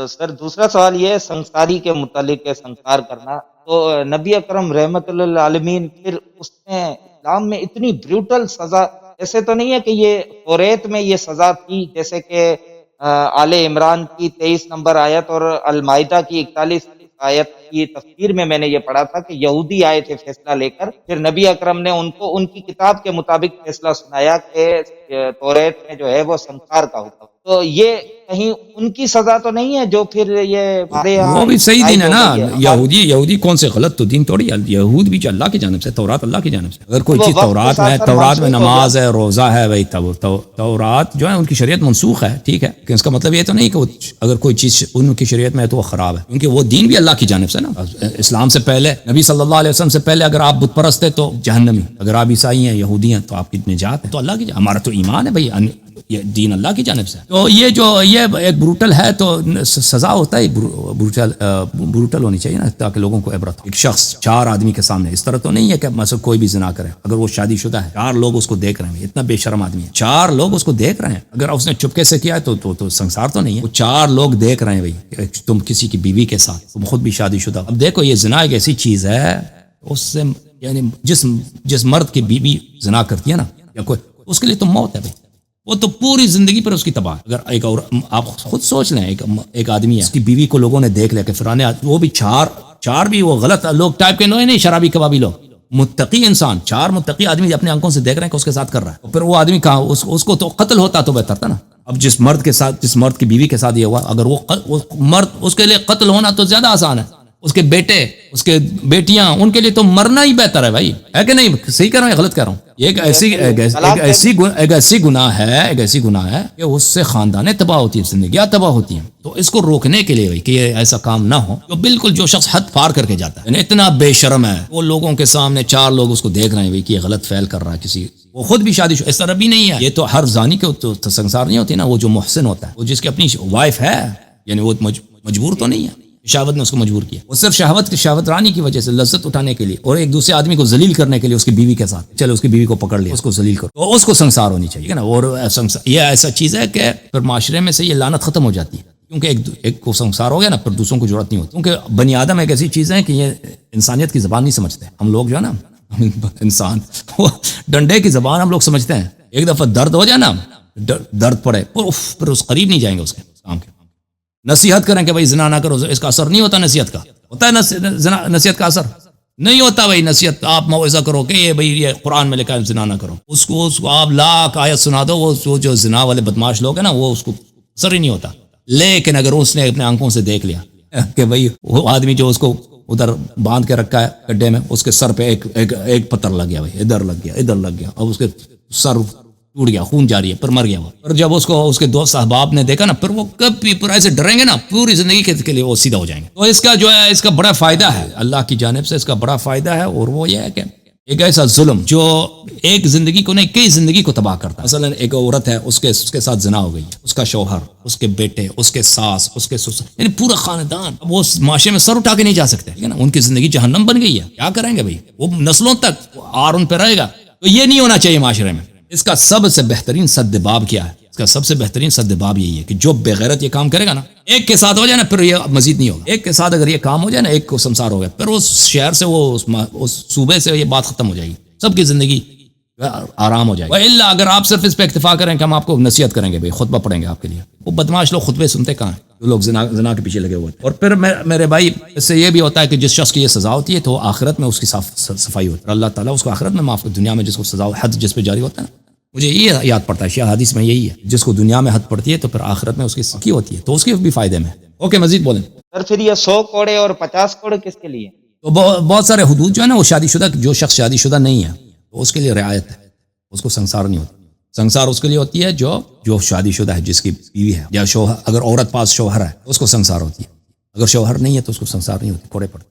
سر دوسرا سوال یہ ہے سنساری کے متعلق ہے، سنسار کرنا تو نبی اکرم رحمت اللہ للعالمین پھر اس میں اسلام میں اتنی بریوٹل سزا، ایسے تو نہیں ہے کہ یہ توریت میں یہ سزا تھی جیسے کہ آل عمران کی 23 نمبر آیت اور المائدہ کی 41 آیت کی تفسیر میں نے یہ پڑھا تھا کہ یہودی آئے تھے فیصلہ لے کر، پھر نبی اکرم نے ان کو ان کی کتاب کے مطابق فیصلہ سنایا کہ توریت میں جو ہے وہ سنسار کا حکم، تو یہ کہیں ان کی سزا تو نہیں ہے جو پھر یہ ہمارے وہ یہاں بھی صحیح دین ہے نا. ہو گئی ہے؟ یہودی کون سے غلط تو دین توڑی. یہود بھی جو اللہ کی جانب سے، تورات اللہ کی جانب سے. اگر کوئی وہ چیز وقت کے ساتھ ساتھ تورات میں منسوخ ہو نماز ہے، روزہ ہے، وہی تورات جو ہے ان کی شریعت منسوخ ہے، ٹھیک ہے، لیکن اس کا مطلب یہ تو نہیں کہ اگر کوئی چیز ان کی شریعت میں ہے تو وہ خراب ہے، کیونکہ وہ دین بھی اللہ کی جانب سے نا. اسلام سے پہلے، نبی صلی اللہ علیہ وسلم سے پہلے اگر آپ بت پرست ہے تو جہنمی، اگر آپ عیسائی ہیں، یہودی ہیں تو آپ کی نجات ہے. تو اللہ کی ہمارا تو ایمان ہے بھائی، یہ دین اللہ کی جانب سے. تو یہ ایک بروٹل ہے تو سزا ہوتا ہے بروٹل ہونی چاہیے نا، تاکہ لوگوں کو عبرت ہو. ایک شخص 4 آدمی کے سامنے، اس طرح تو نہیں ہے کہ مثلا کوئی بھی زنا کرے. اگر وہ شادی شدہ ہے، 4 لوگ اس کو دیکھ رہے ہیں، اتنا بے شرم آدمی ہے، 4 لوگ اس کو دیکھ رہے ہیں. اگر اس نے چپکے سے کیا ہے تو سنسار تو نہیں ہے. وہ 4 لوگ دیکھ رہے ہیں بھائی، تم کسی کی بیوی کے ساتھ، تم خود بھی شادی شدہ. اب دیکھو یہ زنا ایک ایسی چیز ہے، اس سے یعنی جس مرد کی بیوی زنا کرتی ہے نا یا کوئی، اس کے لیے تو موت ہے بھائی، وہ تو پوری زندگی پر اس کی تباہ. اگر ایک اور آپ خود سوچ لیں، ایک آدمی ہے، اس کی بیوی کو لوگوں نے دیکھ لیا کہ فلانے، وہ بھی 4 بھی وہ غلط لوگ ٹائپ کے نہیں، شرابی کبابی لوگ، متقی انسان، 4 متقی آدمی اپنے آنکھوں سے دیکھ رہے ہیں کہ اس کے ساتھ کر رہا ہے. پھر وہ آدمی کہاں، اس کو تو قتل ہوتا تو بہتر تھا نا. اب جس مرد کی بیوی کے ساتھ یہ ہوا، اگر وہ مرد، اس کے لیے قتل ہونا تو زیادہ آسان ہے. اس کے بیٹے، اس کے بیٹیاں، ان کے لیے تو مرنا ہی بہتر ہے بھائی، ہے کہ نہیں؟ صحیح کہہ رہا ہوں یا غلط کہہ رہا ہوں؟ ایک ایسی گناہ ہے کہ اس سے خاندان تباہ ہوتی ہے، زندگیاں تباہ ہوتی ہیں. تو اس کو روکنے کے لیے بھائی کہ یہ ایسا کام نہ ہو، جو بالکل جو شخص حد پار کر کے جاتا ہے، یعنی اتنا بے شرم ہے، وہ لوگوں کے سامنے 4 لوگ اس کو دیکھ رہے ہیں بھائی کہ یہ غلط فعل کر رہا ہے کسی، وہ خود بھی شادی اس طرح بھی نہیں ہے. یہ تو ہر زانی کے تو سنسار نہیں ہوتی نا. وہ جو محسن ہوتا ہے، وہ جس کی اپنی وائف ہے، یعنی وہ مجبور تو نہیں ہے، شہوت نے اس کو مجبور کیا. وہ صرف شہوت رانی کی وجہ سے، لذت اٹھانے کے لیے، اور ایک دوسرے آدمی کو ذلیل کرنے کے لیے اس کی بیوی کے ساتھ، چلو اس کی بیوی کو پکڑ لیا، اس کو ذلیل کرو، تو اس کو سنسار ہونی چاہیے نا. اور یہ ایسا چیز ہے کہ پھر معاشرے میں سے یہ لعنت ختم ہو جاتی ہے، کیونکہ ایک کو سنسار ہو گیا نا، پھر دوسروں کو ضرورت نہیں ہوتی. کیونکہ بنی آدم ایک ایسی چیز ہے کہ یہ انسانیت کی زبان نہیں سمجھتے. ہم لوگ جو ہے نا انسان، وہ ڈنڈے کی زبان ہم لوگ سمجھتے ہیں. ایک دفعہ درد ہو جائے نا، درد پڑے، پھر اس قریب نہیں جائیں گے اس کے کام کے. نصیحت کریں کہ بھائی زنا نہ کرو، اس کا اثر نہیں ہوتا. نصیحت کا ہوتا ہے، نصیحت کا اثر نہیں ہوتا بھائی. نصیحت آپ موعظہ کرو کہ یہ قرآن میں لکھا ہے زنا نہ کرو، اس کو آپ لاکھ آیت سنا دو، وہ جو زنا والے بدماش لوگ ہیں نا، وہ اس کو اثر ہی نہیں ہوتا. لیکن اگر اس نے اپنے آنکھوں سے دیکھ لیا کہ بھائی وہ آدمی جو اس کو ادھر باندھ کے رکھا ہے گڈھے میں، اس کے سر پہ ایک پتھر لگ گیا بھائی، ادھر لگ گیا، اب اس کے سر ٹوٹ گیا، خون جاری ہے، پھر مر گیا وہ. اور جب اس کو اس کے دوست احباب نے دیکھا نا، پھر وہ کبھی پورا ایسے ڈریں گے نا، پوری زندگی کے لیے وہ سیدھا ہو جائیں گے. تو اس کا جو ہے، اس کا بڑا فائدہ ہے اللہ کی جانب سے، اس کا بڑا فائدہ ہے. اور وہ یہ ہے کہ ایک ایسا ظلم جو ایک زندگی کو نہیں، کئی زندگی کو تباہ کرتا ہے. مثلا ایک عورت ہے، اس کے ساتھ زنا ہو گئی، اس کا شوہر، اس کے بیٹے، اس کے ساس، اس کے سسر، یعنی پورا خاندان. اب وہ معاشرے میں سر اٹھا کے نہیں جا سکتے، ٹھیک ہے نا. ان کی زندگی جہنم بن گئی ہے. کیا کریں گے بھائی؟ وہ نسلوں تک آر ان پہ رہے گا. تو یہ نہیں ہونا چاہیے معاشرے میں. اس کا سب سے بہترین سد باب کیا ہے؟ اس کا سب سے بہترین سد باب یہی ہے کہ جو بغیرت یہ کام کرے گا نا، ایک کے ساتھ ہو جائے نا، پھر یہ مزید نہیں ہوگا. ایک کے ساتھ اگر یہ کام ہو جائے نا، ایک کو سنسار ہو گیا، پھر اس شہر سے، اس صوبے سے یہ بات ختم ہو جائے گی، سب کی زندگی آرام ہو جائے گی. وَإِلَّا اگر آپ صرف اس پہ اکتفا کریں کہ ہم آپ کو نصیحت کریں گے بھائی، خطبہ پڑھیں گے آپ کے لیے، وہ بدماش لوگ خطبے سنتے کہاں ہیں؟ جو لوگ زنا کے پیچھے لگے ہوئے ہیں. اور پھر میرے بھائی، اس سے یہ بھی ہوتا ہے کہ جس شخص کی یہ سزا ہوتی ہے تو آخرت میں اس کی صفائی ہوتی ہے. اللہ تعالیٰ اس کو آخرت میں معاف، دنیا میں جس کو سزا حد جس پہ جاری ہوتا ہے نا، مجھے یہ یاد پڑتا ہے، شیعہ حدیث میں یہی ہے، جس کو دنیا میں حد پڑتی ہے تو پھر آخرت میں اس کی سکی ہوتی ہے، تو اس کے بھی فائدے میں. اوکے، مزید بولیں سر. پھر یہ 100 کوڑے اور 50 کوڑے کس کے لیے؟ تو بہت سارے حدود جو ہے نا، وہ شادی شدہ، جو شخص شادی شدہ نہیں ہے تو اس کے لیے رعایت ہے، اس کو سنسار نہیں ہوتا. سنسار اس کے لیے ہوتی ہے جو شادی شدہ ہے، جس کی بیوی ہے یا شوہر. اگر عورت پاس شوہر ہے تو اس کو سنسار ہوتی ہے، اگر شوہر نہیں ہے تو اس کو سنسار نہیں ہوتی، کوڑے پڑتے ہیں.